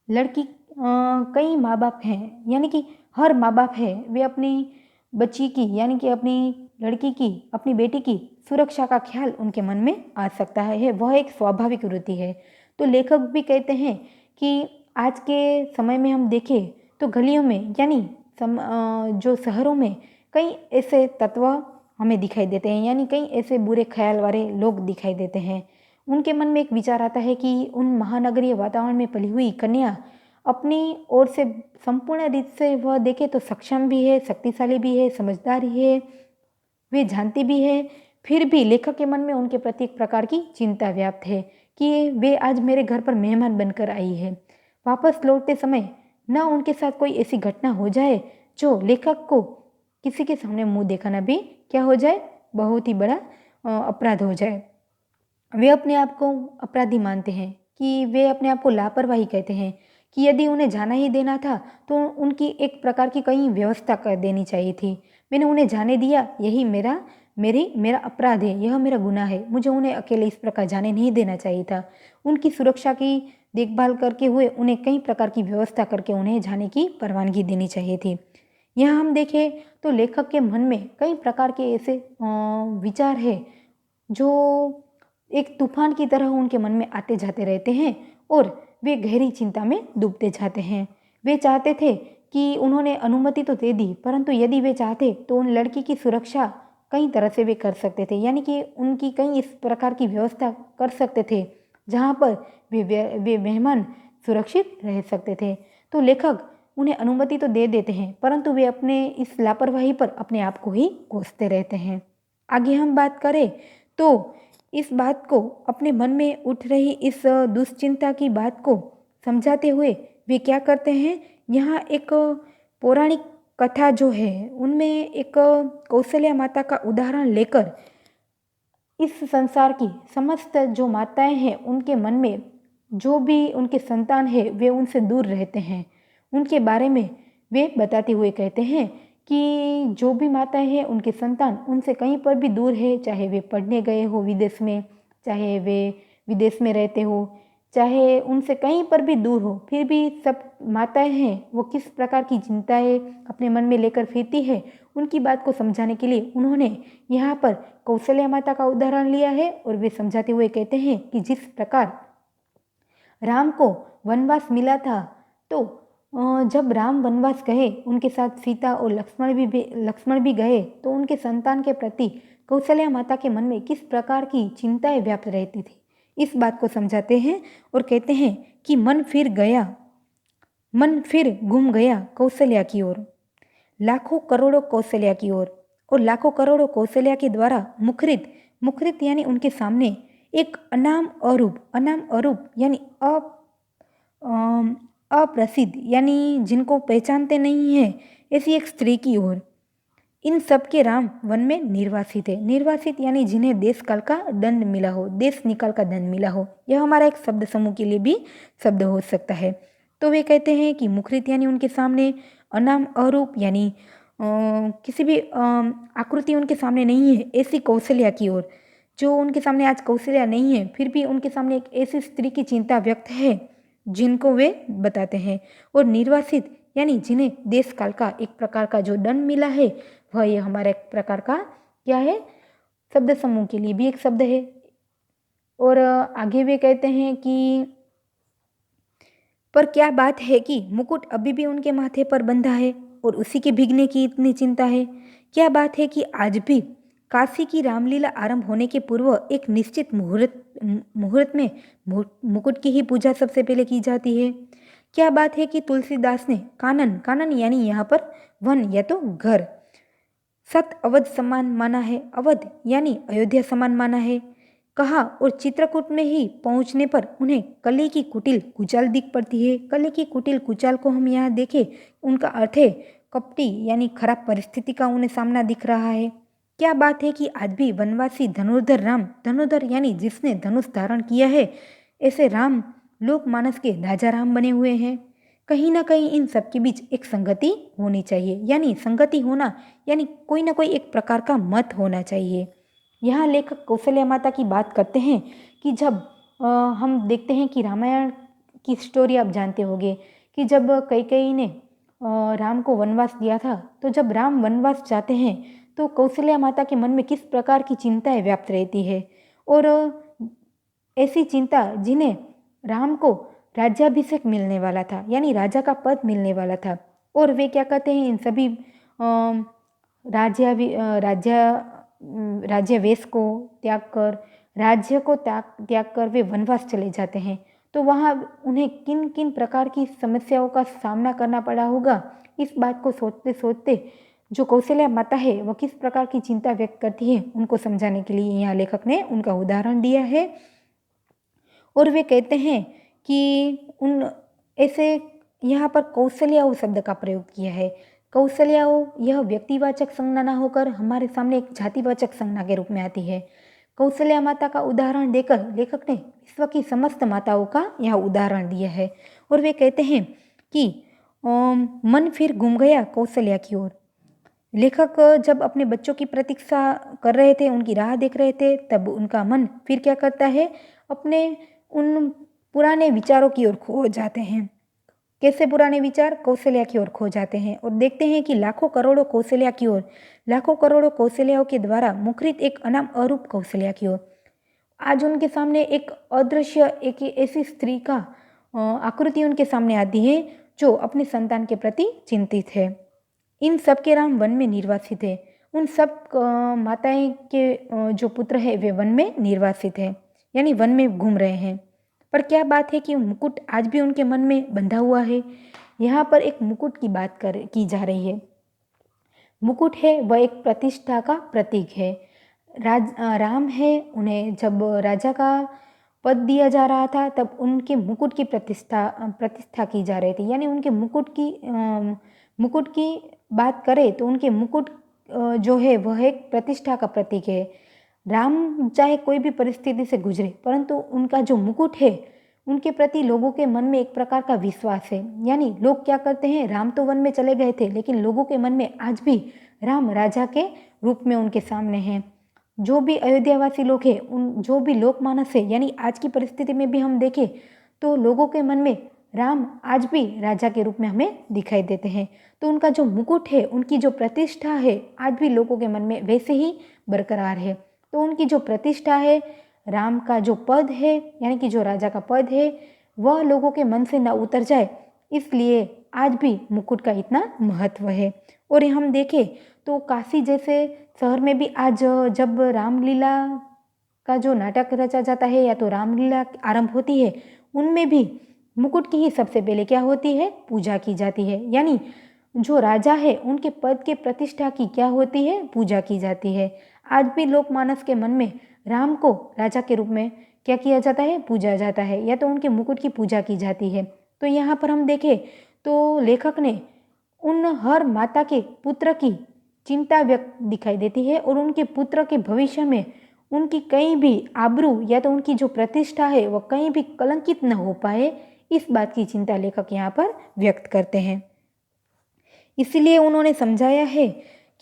लड़की कई माँ बाप हैं, यानी कि हर माँ बाप है वे अपनी बच्ची की यानी कि अपनी लड़की की, अपनी बेटी की सुरक्षा का ख्याल उनके मन में आ सकता है। वह एक स्वाभाविक वृत्ति है। तो लेखक भी कहते हैं कि आज के समय में हम देखें तो गलियों में यानी जो शहरों में कई ऐसे तत्व हमें दिखाई देते हैं, यानी कई ऐसे बुरे ख्याल वाले लोग दिखाई देते हैं। उनके मन में एक विचार आता है कि उन महानगरीय वातावरण में पली हुई कन्या अपनी ओर से संपूर्ण रीत से वह देखे तो सक्षम भी है, शक्तिशाली भी है, समझदार ही है, वे जानती भी है। फिर भी लेखक के मन में उनके प्रति एक प्रकार की चिंता व्याप्त है कि वे आज मेरे घर पर मेहमान बनकर आई है। वापस लौटते समय न उनके साथ कोई ऐसी घटना हो जाए जो लेखक को किसी के सामने मुंह दिखाना भी क्या हो जाए, बहुत ही बड़ा अपराध हो जाए। वे अपने आप को अपराधी मानते हैं कि वे अपने आप को लापरवाही कहते हैं कि यदि उन्हें जाना ही देना था तो उनकी एक प्रकार की कहीं व्यवस्था कर देनी चाहिए थी। मैंने उन्हें जाने दिया, यही मेरा अपराध है, यह मेरा गुनाह है। मुझे उन्हें अकेले इस प्रकार जाने नहीं देना चाहिए था। उनकी सुरक्षा की देखभाल करके हुए उन्हें कई प्रकार की व्यवस्था करके उन्हें जाने की परवानगी देनी चाहिए थी। यहाँ हम देखें तो लेखक के मन में कई प्रकार के ऐसे विचार है जो एक तूफान की तरह उनके मन में आते जाते रहते हैं और वे गहरी चिंता में डूबते जाते हैं। वे चाहते थे कि उन्होंने अनुमति तो दे दी, परंतु यदि वे चाहते तो उन लड़की की सुरक्षा कई तरह से वे कर सकते थे, यानी कि उनकी कई इस प्रकार की व्यवस्था कर सकते थे जहाँ पर वे मेहमान सुरक्षित रह सकते थे। तो लेखक उन्हें अनुमति तो दे देते हैं, परंतु वे अपने इस लापरवाही पर अपने आप को ही कोसते रहते हैं। आगे हम बात करें तो इस बात को, अपने मन में उठ रही इस दुश्चिंता की बात को समझाते हुए वे क्या करते हैं, यहाँ एक पौराणिक कथा जो है उनमें एक कौशल्या माता का उदाहरण लेकर इस संसार की समस्त जो माताएं हैं उनके मन में जो भी उनके संतान है वे उनसे दूर रहते हैं, उनके बारे में वे बताते हुए कहते हैं कि जो भी माताएं हैं उनके संतान उनसे कहीं पर भी दूर है, चाहे वे पढ़ने गए हो विदेश में, चाहे वे विदेश में रहते हो, चाहे उनसे कहीं पर भी दूर हो, फिर भी सब माताएं हैं वो किस प्रकार की चिंताएं अपने मन में लेकर फिरती है, उनकी बात को समझाने के लिए उन्होंने यहाँ पर कौशल्या माता का उदाहरण लिया है। और वे समझाते हुए कहते हैं कि जिस प्रकार राम को वनवास मिला था, तो जब राम वनवास गए उनके साथ सीता और लक्ष्मण भी गए, तो उनके संतान के प्रति कौशल्या माता के मन में किस प्रकार की चिंताएं व्याप्त रहती थी, इस बात को समझाते हैं और कहते हैं कि मन फिर घूम गया कौशल्या की ओर, लाखों करोड़ों कौशल्या की ओर, और लाखों करोड़ों कौशल्या के द्वारा मुखरित यानी उनके सामने एक अनाम अरूप यानी अप्रसिद्ध यानी जिनको पहचानते नहीं है ऐसी एक स्त्री की ओर। इन सब के राम वन में निर्वासित है। निर्वासित यानी जिन्हें देश काल का दंड मिला हो, देश निकाल का दंड मिला हो। यह हमारा एक शब्द समूह के लिए भी शब्द हो सकता है। तो वे कहते हैं कि मुखरित यानी उनके सामने, अनाम अरूप यानी किसी भी आकृति उनके सामने नहीं है ऐसी कौशल्या की ओर। जो उनके सामने आज कौशल्या नहीं है, फिर भी उनके सामने एक ऐसी स्त्री की चिंता व्यक्त है जिनको वे बताते हैं। और निर्वासित यानी जिन्हें देश काल का एक प्रकार का जो दंड मिला है, वह ये हमारा एक प्रकार का क्या है, शब्द समूह के लिए भी एक शब्द है। और आगे वे कहते हैं कि पर क्या बात है कि मुकुट अभी भी उनके माथे पर बंधा है और उसी के भीगने की इतनी चिंता है। क्या बात है कि आज भी काशी की रामलीला आरंभ होने के पूर्व एक निश्चित मुहूर्त में मुकुट की ही पूजा सबसे पहले की जाती है। क्या बात है कि तुलसीदास ने कानन यानी यहाँ पर वन या तो घर सत अवध समान माना है, अवध यानी अयोध्या समान माना है। कहा और चित्रकूट में ही पहुंचने पर उन्हें कली की कुटिल कुचाल दिख पड़ती है। कली की कुटिल कुचाल को हम यहाँ देखें, उनका अर्थ है कपटी यानी खराब परिस्थिति का उन्हें सामना दिख रहा है। क्या बात है कि आज भी वनवासी धनुर्धर राम, धनुर्धर यानी जिसने धनुष धारण किया है, ऐसे राम लोकमानस के राजा राम बने हुए हैं। कहीं ना कहीं इन सब के बीच एक संगति होनी चाहिए, यानी संगति होना यानी कोई ना कोई एक प्रकार का मत होना चाहिए। यहाँ लेखक कौशल्या माता की बात करते हैं कि जब हम देखते हैं कि रामायण की स्टोरी आप जानते होंगे कि जब कैकेयी ने राम को वनवास दिया था, तो जब राम वनवास जाते हैं तो कौशल्या माता के मन में किस प्रकार की चिंताएं व्याप्त रहती है, और ऐसी चिंता जिन्हें राम को राज्याभिषेक मिलने वाला था, यानी राजा का पद मिलने वाला था, और वे क्या कहते हैं इन सभी राज्यावेश को त्याग कर, राज्य को त्याग कर वे वनवास चले जाते हैं। तो वहाँ उन्हें किन किन प्रकार की समस्याओं का सामना करना पड़ा होगा, इस बात को सोचते सोचते जो कौशल्या माता है वह किस प्रकार की चिंता व्यक्त करती है, उनको समझाने के लिए यहाँ लेखक ने उनका उदाहरण दिया है। और वे कहते हैं कि उन ऐसे यहाँ पर कौशल्याओं शब्द का प्रयोग किया है। कौशल्याओं यह व्यक्तिवाचक संज्ञा ना होकर हमारे सामने एक जातिवाचक संज्ञा के रूप में आती है। कौशल्या माता का उदाहरण देकर लेखक ने विश्व की समस्त माताओं का यह उदाहरण दिया है। और वे कहते हैं कि मन फिर घूम गया कौशल्या की ओर। लेखक जब अपने बच्चों की प्रतीक्षा कर रहे थे, उनकी राह देख रहे थे, तब उनका मन फिर क्या करता है, अपने उन पुराने विचारों की ओर खो जाते हैं। कैसे पुराने विचार? कौशल्या की ओर खो जाते हैं और देखते हैं कि लाखों करोड़ों कौशल्या की ओर, लाखों करोड़ों कौशल्याओं के द्वारा मुखरित एक अनाम अरूप कौशल्या की ओर। आज उनके सामने एक अदृश्य, एक ऐसी स्त्री का आकृति उनके सामने आती है जो अपने संतान के प्रति चिंतित है। इन सब के राम वन में निर्वासित है। उन सब माताएं के जो पुत्र है वे वन में निर्वासित है, यानी वन में घूम रहे हैं। पर क्या बात है कि मुकुट आज भी उनके मन में बंधा हुआ है। यहाँ पर एक मुकुट की बात की जा रही है। मुकुट है वह एक प्रतिष्ठा का प्रतीक है। राम है, उन्हें जब राजा का पद दिया जा रहा था तब उनके मुकुट की प्रतिष्ठा की जा रही थी, यानी उनके मुकुट की बात करें तो उनके मुकुट जो है वह एक प्रतिष्ठा का प्रतीक है। राम चाहे कोई भी परिस्थिति से गुजरे, परंतु उनका जो मुकुट है उनके प्रति लोगों के मन में एक प्रकार का विश्वास है। यानी लोग क्या करते हैं, राम तो वन में चले गए थे लेकिन लोगों के मन में आज भी राम राजा के रूप में उनके सामने हैं। जो भी अयोध्यावासी लोग हैं, उन जो भी लोकमानस है, यानी आज की परिस्थिति में भी हम देखें तो लोगों के मन में राम आज भी राजा के रूप में हमें दिखाई देते हैं। तो उनका जो मुकुट है, उनकी जो प्रतिष्ठा है, आज भी लोगों के मन में वैसे ही बरकरार है। तो उनकी जो प्रतिष्ठा है, राम का जो पद है, यानी कि जो राजा का पद है, वह लोगों के मन से न उतर जाए, इसलिए आज भी मुकुट का इतना महत्व है। और हम देखें तो काशी जैसे शहर में भी आज जब रामलीला का जो नाटक रचा जाता है या तो रामलीला आरंभ होती है, उनमें भी मुकुट की ही सबसे पहले क्या होती है, पूजा की जाती है। यानी जो राजा है उनके पद के प्रतिष्ठा की क्या होती है, पूजा की जाती है। आज भी लोकमानस के मन में राम को राजा के रूप में क्या किया जाता है, पूजा जाता है, या तो उनके मुकुट की पूजा की जाती है। तो यहाँ पर हम देखें तो लेखक ने उन हर माता के पुत्र की चिंता व्यक्त दिखाई देती है और उनके पुत्र के भविष्य में उनकी कहीं भी आबरू या तो उनकी जो प्रतिष्ठा है वह कहीं भी कलंकित न हो पाए, इस बात की चिंता लेखक यहाँ पर व्यक्त करते हैं। इसलिए उन्होंने समझाया है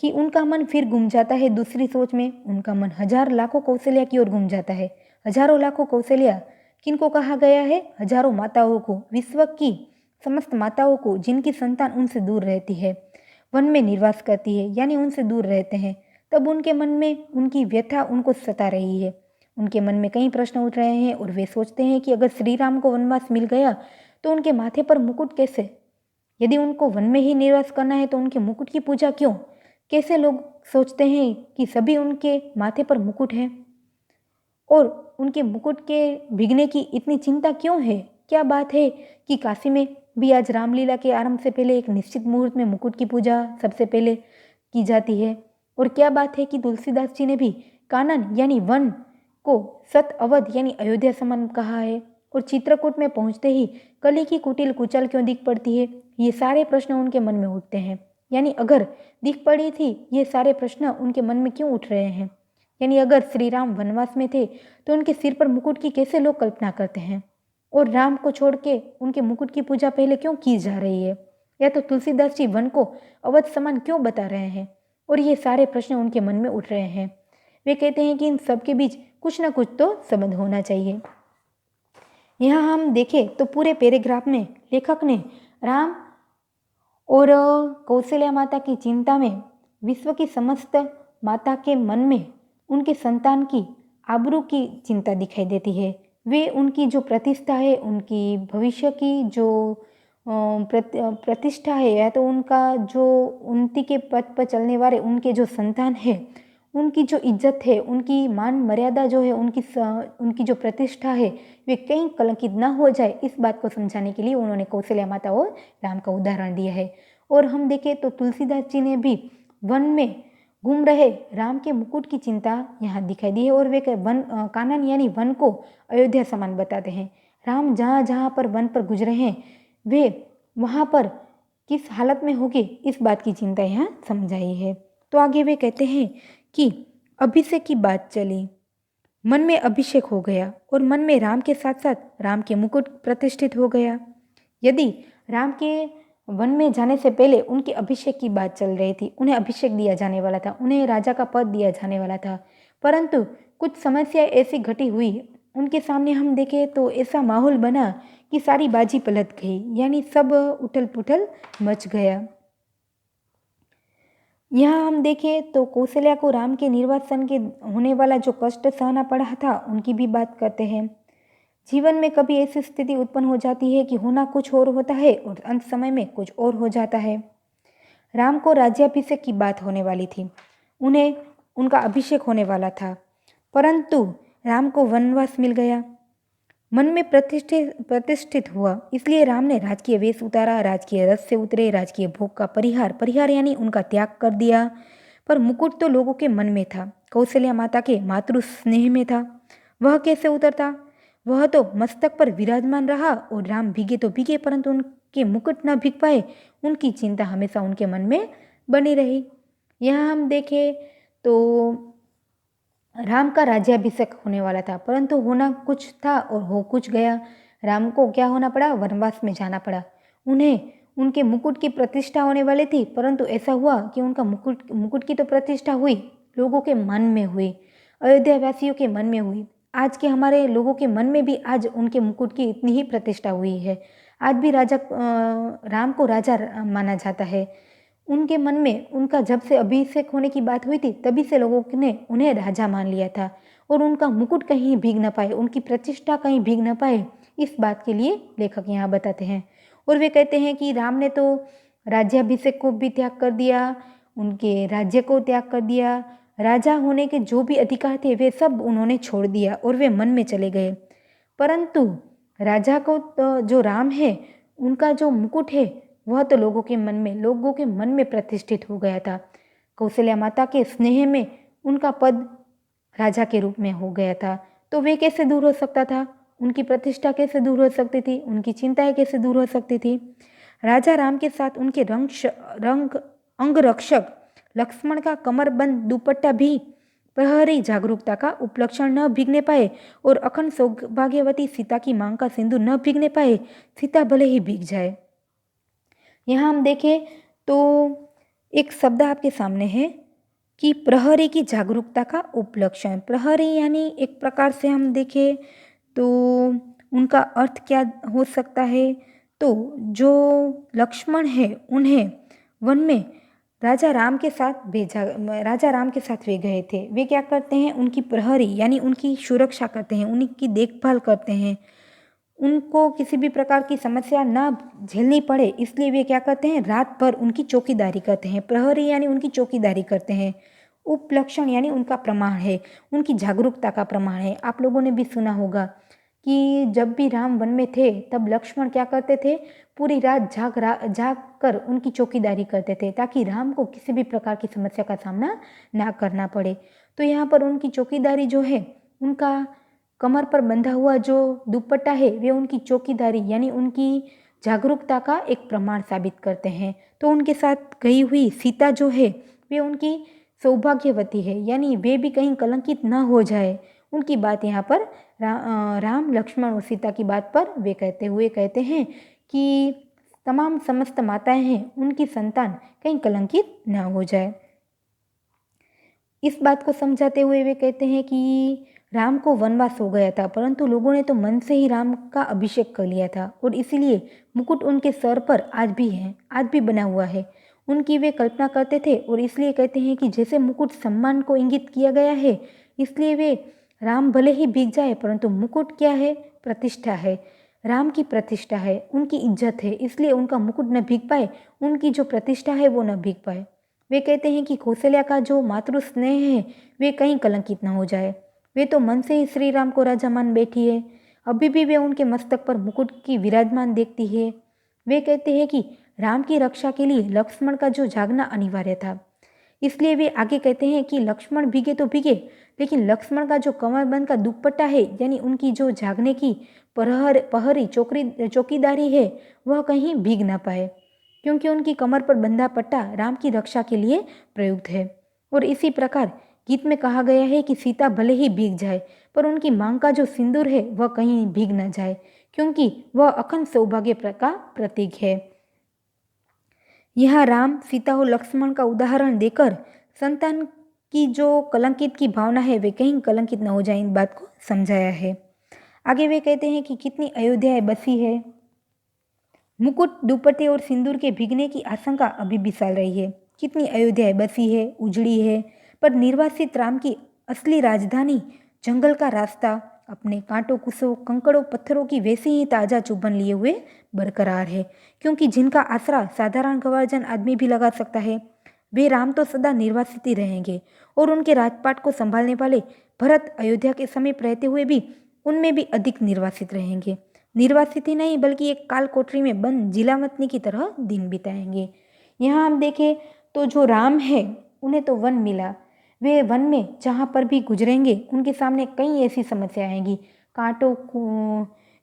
कि उनका मन फिर घूम जाता है दूसरी सोच में। उनका मन हजार लाखों कौशल्या की ओर घूम जाता है। हजारों लाखों कौशल्या किनको कहा गया है, हजारों माताओं को, विश्व की समस्त माताओं को जिनकी संतान उनसे दूर रहती है, वन में निवास करती है, यानी उनसे दूर रहते हैं। तब उनके मन में उनकी व्यथा उनको सता रही है। उनके मन में कई प्रश्न उठ रहे हैं और वे सोचते हैं कि अगर श्री राम को वनवास मिल गया तो उनके माथे पर मुकुट कैसे? यदि उनको वन में ही निवास करना है तो उनके मुकुट की पूजा क्यों? कैसे लोग सोचते हैं कि सभी उनके माथे पर मुकुट है और उनके मुकुट के भीगने की इतनी चिंता क्यों है? क्या बात है कि काशी में भी आज रामलीला के आरंभ से पहले एक निश्चित मुहूर्त में मुकुट की पूजा सबसे पहले की जाती है? और क्या बात है कि तुलसीदास जी ने भी कानन यानी वन को सत अवध यानी अयोध्या समान कहा है, और चित्रकूट में पहुंचते ही कली की कुटिल कुचल क्यों दिख पड़ती है? ये सारे प्रश्न उनके मन में उठते हैं। यानी अगर दिख पड़ी थी, ये सारे प्रश्न उनके मन में क्यों उठ रहे हैं? यानी अगर श्री राम वनवास में थे तो उनके सिर पर मुकुट की कैसे लोग कल्पना करते हैं, और राम को छोड़ के उनके मुकुट की पूजा पहले क्यों की जा रही है? या तो तुलसीदास जी वन को अवध समान क्यों बता रहे हैं? और ये सारे प्रश्न उनके मन में उठ रहे हैं। वे कहते हैं कि इन सब के बीच कुछ ना कुछ तो संबंध होना चाहिए। यहाँ हम देखें तो पूरे पैराग्राफ में लेखक ने राम और कौशल्या माता की चिंता में विश्व की समस्त माता के मन में उनके संतान की आबरू की चिंता दिखाई देती है। वे उनकी जो प्रतिष्ठा है, उनकी भविष्य की जो प्रतिष्ठा है, या तो उनका जो उन्नति के पथ पर चलने वाले उनके जो संतान है, उनकी जो इज्जत है, उनकी मान मर्यादा जो है, उनकी जो प्रतिष्ठा है, वे कहीं कलंकित न हो जाए, इस बात को समझाने के लिए उन्होंने कौशल्या माता और राम का उदाहरण दिया है। और हम देखें तो तुलसीदास जी ने भी वन में घूम रहे राम के मुकुट की चिंता यहाँ दिखाई दी है, और वे कानन यानी वन को अयोध्या समान बताते हैं। राम जहाँ जहाँ पर वन पर गुजरे हैं, वे वहाँ पर किस हालत में होंगे, इस बात की चिंता यहाँ समझाई है। तो आगे वे कहते हैं कि अभिषेक की बात चली, मन में अभिषेक हो गया, और मन में राम के साथ साथ राम के मुकुट प्रतिष्ठित हो गया। यदि राम के वन में जाने से पहले उनके अभिषेक की बात चल रही थी, उन्हें अभिषेक दिया जाने वाला था, उन्हें राजा का पद दिया जाने वाला था, परंतु कुछ समस्या ऐसी घटी हुई उनके सामने, हम देखें तो ऐसा माहौल बना कि सारी बाजी पलट गई, यानी सब उथल पुथल मच गया। यहाँ हम देखें तो कौशल्या को राम के निर्वासन के होने वाला जो कष्ट सहना पड़ा था, उनकी भी बात करते हैं। जीवन में कभी ऐसी स्थिति उत्पन्न हो जाती है कि होना कुछ और होता है और अंत समय में कुछ और हो जाता है। राम को राज्याभिषेक की बात होने वाली थी, उन्हें उनका अभिषेक होने वाला था, परंतु राम को वनवास मिल गया, मन में प्रतिष्ठित हुआ, इसलिए राम ने राजकीय वेश उतारा, राजकीय रथ से उतरे, राजकीय भोग का परिहार यानी उनका त्याग कर दिया। पर मुकुट तो लोगों के मन में था, कौशल्या माता के मातृ स्नेह में था। वह कैसे उतरता? वह तो मस्तक पर विराजमान रहा, और राम भीगे तो भीगे, परंतु उनके मुकुट न भीग पाए, उनकी चिंता हमेशा उनके मन में बनी रही। यहाँ हम देखें तो राम का राज्याभिषेक होने वाला था, परंतु होना कुछ था और हो कुछ गया। राम को क्या होना पड़ा? वनवास में जाना पड़ा। उन्हें उनके मुकुट की प्रतिष्ठा होने वाली थी, परंतु ऐसा हुआ कि उनका मुकुट की तो प्रतिष्ठा हुई, लोगों के मन में हुई, अयोध्या वासियों के मन में हुई। आज के हमारे लोगों के मन में भी आज उनके मुकुट की इतनी ही प्रतिष्ठा हुई है। आज भी राम को राजा माना जाता है। उनके मन में उनका जब से अभिषेक होने की बात हुई थी, तभी से लोगों ने उन्हें राजा मान लिया था, और उनका मुकुट कहीं भीग न पाए, उनकी प्रतिष्ठा कहीं भीग न पाए, इस बात के लिए लेखक यहाँ बताते हैं। और वे कहते हैं कि राम ने तो राज्याभिषेक को भी त्याग कर दिया, उनके राज्य को त्याग कर दिया, राजा होने के जो भी अधिकार थे वे सब उन्होंने छोड़ दिया, और वे मन में चले गए। परंतु राजा को तो जो राम है, उनका जो मुकुट है, वह तो लोगों के मन में प्रतिष्ठित हो गया था। कौशल्या माता के स्नेह में उनका पद राजा के रूप में हो गया था। तो वे कैसे दूर हो सकता था? उनकी प्रतिष्ठा कैसे दूर हो सकती थी? उनकी चिंताएं कैसे दूर हो सकती थी? राजा राम के साथ उनके अंगरक्षक लक्ष्मण का कमरबंद दुपट्टा भी प्रहरी जागरूकता का उपलक्षण न भीगने पाए, और अखंड सौभाग्यवती सीता की मांग का सिंदूर न भीगने पाए, सीता भले ही भीग जाए। यहाँ हम देखें तो एक शब्द आपके सामने है कि प्रहरी की जागरूकता का उपलक्षण। प्रहरी यानी एक प्रकार से हम देखें तो उनका अर्थ क्या हो सकता है? तो जो लक्ष्मण है, उन्हें वन में राजा राम के साथ वे गए थे। वे क्या करते हैं? उनकी प्रहरी यानी उनकी सुरक्षा करते हैं, उनकी देखभाल करते हैं, उनको किसी भी प्रकार की समस्या ना झेलनी पड़े, इसलिए वे क्या करते हैं? रात भर उनकी चौकीदारी करते हैं। प्रहरी यानी उनकी चौकीदारी करते हैं। उपलक्षण यानी उनका प्रमाण है, उनकी जागरूकता का प्रमाण है। आप लोगों ने भी सुना होगा कि जब भी राम वन में थे, तब लक्ष्मण क्या करते थे? पूरी रात जाग कर उनकी चौकीदारी करते थे, ताकि राम को किसी भी प्रकार की समस्या का सामना ना करना पड़े। तो यहाँ पर उनकी चौकीदारी जो है, उनका कमर पर बंधा हुआ जो दुपट्टा है वे उनकी चौकीदारी यानी उनकी जागरूकता का एक प्रमाण साबित करते हैं। तो उनके साथ गई हुई सीता जो है वे उनकी सौभाग्यवती है, यानी वे भी कहीं कलंकित न हो जाए। उनकी बात यहाँ पर राम लक्ष्मण और सीता की बात पर वे कहते हुए कहते हैं कि तमाम समस्त माताएं हैं उनकी संतान कहीं कलंकित न हो जाए। इस बात को समझाते हुए वे कहते हैं कि राम को वनवास हो गया था, परंतु लोगों ने तो मन से ही राम का अभिषेक कर लिया था और इसीलिए मुकुट उनके सर पर आज भी है, आज भी बना हुआ है। उनकी वे कल्पना करते थे और इसलिए कहते हैं कि जैसे मुकुट सम्मान को इंगित किया गया है, इसलिए वे राम भले ही भीग जाए, परंतु मुकुट क्या है? प्रतिष्ठा है, राम की प्रतिष्ठा है, उनकी इज्जत है, इसलिए उनका मुकुट न भीग पाए, उनकी जो प्रतिष्ठा है वो न भीग पाए। वे कहते हैं कि कौशल्या का जो मातृ स्नेह है वे कहीं कलंकित न हो जाए। वे तो मन से ही श्री राम को राजा मान बैठी है, अभी भी वे उनके मस्तक पर मुकुट की विराजमान देखती है। वे कहते हैं कि राम की रक्षा के लिए लक्ष्मण का जो जागना अनिवार्य था, इसलिए वे आगे कहते हैं कि लक्ष्मण भीगे तो भीगे, लेकिन लक्ष्मण का जो कमरबंद का दुपट्टा है यानी उनकी जो जागने की पहरी चौकीदारी है वह कहीं भीग ना पाए, क्योंकि उनकी कमर पर बंधा पट्टा राम की रक्षा के लिए प्रयुक्त है। और इसी प्रकार गीत में कहा गया है कि सीता भले ही भीग जाए, पर उनकी मांग का जो सिंदूर है वह कहीं भीग न जाए, क्योंकि वह अखंड सौभाग्य का प्रतीक है। यहाँ राम, सीता और लक्ष्मण का उदाहरण देकर संतान की जो कलंकित की भावना है वे कहीं कलंकित न हो जाए, इन बात को समझाया है। आगे वे कहते हैं कि कितनी अयोध्याएं बसी है, मुकुट, दुपट्टे और सिंदूर के भीगने की आशंका अभी भी साल रही है। कितनी अयोध्याएं बसी है, उजड़ी है, पर निर्वासित राम की असली राजधानी जंगल का रास्ता अपने कांटों, कुसों, कंकड़ों, पत्थरों की वैसी ही ताजा चुभन लिए हुए बरकरार है, क्योंकि जिनका आसरा साधारण गवारजन आदमी भी लगा सकता है। वे राम तो सदा निर्वासित ही रहेंगे और उनके राजपाट को संभालने वाले भरत अयोध्या के समीप रहते हुए भी उनमें भी अधिक निर्वासित रहेंगे। निर्वासित ही नहीं बल्कि एक काल कोठरी में बंद जिलावतनी की तरह दिन बिताएंगे। यहाँ हम देखें तो जो राम है उन्हें तो वन मिला, वे वन में जहाँ पर भी गुजरेंगे उनके सामने कई ऐसी समस्या आएंगी, कांटों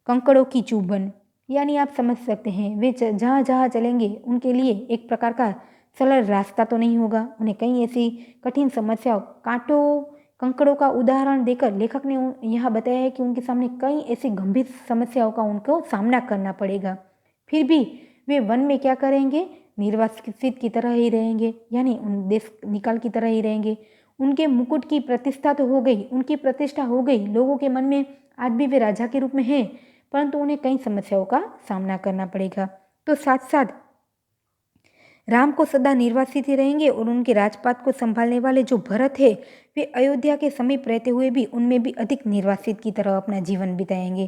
कंकड़ों की चुभन, यानी आप समझ सकते हैं वे जहाँ जहाँ चलेंगे उनके लिए एक प्रकार का सरल रास्ता तो नहीं होगा, उन्हें कई ऐसी कठिन समस्याओं, कांटों कंकड़ों का उदाहरण देकर लेखक ने यहाँ बताया है कि उनके सामने कई ऐसी गंभीर समस्याओं का उनको सामना करना पड़ेगा। फिर भी वे वन में क्या करेंगे? निर्वासित की तरह ही रहेंगे, यानी उन देश निकाल की तरह ही रहेंगे। उनके मुकुट की प्रतिष्ठा तो हो गई, उनकी प्रतिष्ठा हो गई, लोगों के मन में आज भी वे राजा के रूप में हैं, परंतु उन्हें कई समस्याओं का सामना करना पड़ेगा। तो साथ साथ राम को सदा निर्वासित ही रहेंगे और उनके राजपाट को संभालने वाले जो भरत है वे अयोध्या के समीप रहते हुए भी उनमें भी अधिक निर्वासित की तरह अपना जीवन बिताएंगे।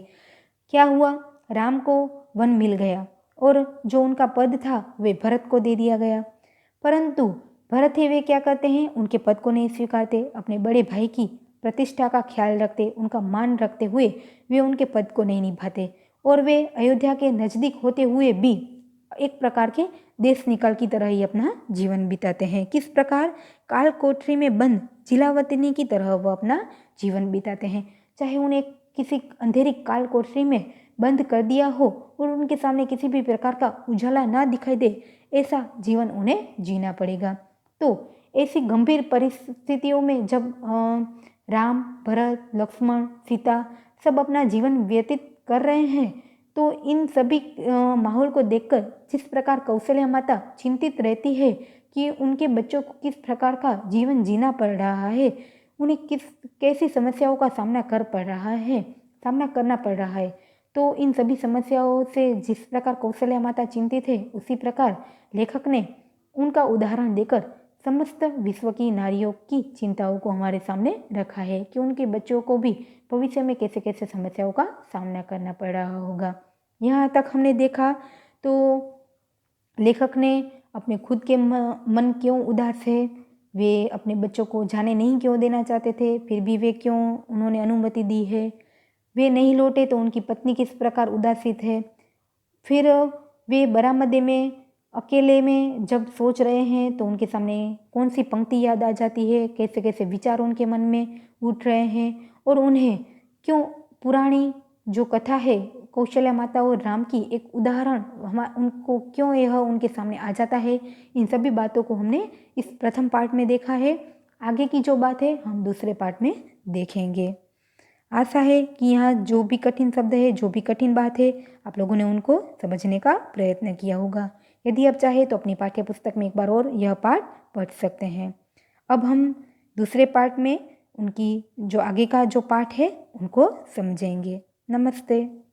क्या हुआ? राम को वन मिल गया और जो उनका पद था वे भरत को दे दिया गया, परंतु भरत है वे क्या करते हैं? उनके पद को नहीं स्वीकारते, अपने बड़े भाई की प्रतिष्ठा का ख्याल रखते, उनका मान रखते हुए वे उनके पद को नहीं निभाते और वे अयोध्या के नज़दीक होते हुए भी एक प्रकार के देश निकाल की तरह ही अपना जीवन बिताते हैं। किस प्रकार? काल कोठरी में बंद जिलावतनी की तरह वो अपना जीवन बिताते हैं, चाहे उन्हें किसी अंधेरी काल कोठरी में बंद कर दिया हो और उनके सामने किसी भी प्रकार का उजाला ना दिखाई दे, ऐसा जीवन उन्हें जीना पड़ेगा। तो ऐसी गंभीर परिस्थितियों में जब राम, भरत, लक्ष्मण, सीता सब अपना जीवन व्यतीत कर रहे हैं, तो इन सभी माहौल को देखकर जिस प्रकार कौशल्या माता चिंतित रहती है कि उनके बच्चों को किस प्रकार का जीवन जीना पड़ रहा है, उन्हें कैसी समस्याओं का सामना करना पड़ रहा है, तो इन सभी समस्याओं से जिस प्रकार कौशल्या माता चिंतित है, उसी प्रकार लेखक ने उनका उदाहरण देकर समस्त विश्व की नारियों की चिंताओं को हमारे सामने रखा है कि उनके बच्चों को भी भविष्य में कैसे कैसे समस्याओं का सामना करना पड़ रहा होगा। यहाँ तक हमने देखा तो लेखक ने अपने खुद के मन क्यों उदास है, वे अपने बच्चों को जाने नहीं क्यों देना चाहते थे, फिर भी वे क्यों उन्होंने अनुमति दी है, वे नहीं लौटे तो उनकी पत्नी किस प्रकार उदासित है, फिर वे बरामदे में अकेले में जब सोच रहे हैं तो उनके सामने कौन सी पंक्ति याद आ जाती है, कैसे कैसे विचार उनके मन में उठ रहे हैं, और उन्हें क्यों पुरानी जो कथा है कौशल्या माता और राम की एक उदाहरण उनको क्यों यह उनके सामने आ जाता है, इन सभी बातों को हमने इस प्रथम पार्ट में देखा है। आगे की जो बात है हम दूसरे पार्ट में देखेंगे। आशा है कि यहाँ जो भी कठिन शब्द है, जो भी कठिन बात है, आप लोगों ने उनको समझने का प्रयत्न किया होगा। यदि आप चाहे तो अपनी पाठ्य पुस्तक में एक बार और यह पाठ पढ़ सकते हैं। अब हम दूसरे पार्ट में उनकी जो आगे का जो पाठ है उनको समझेंगे। नमस्ते।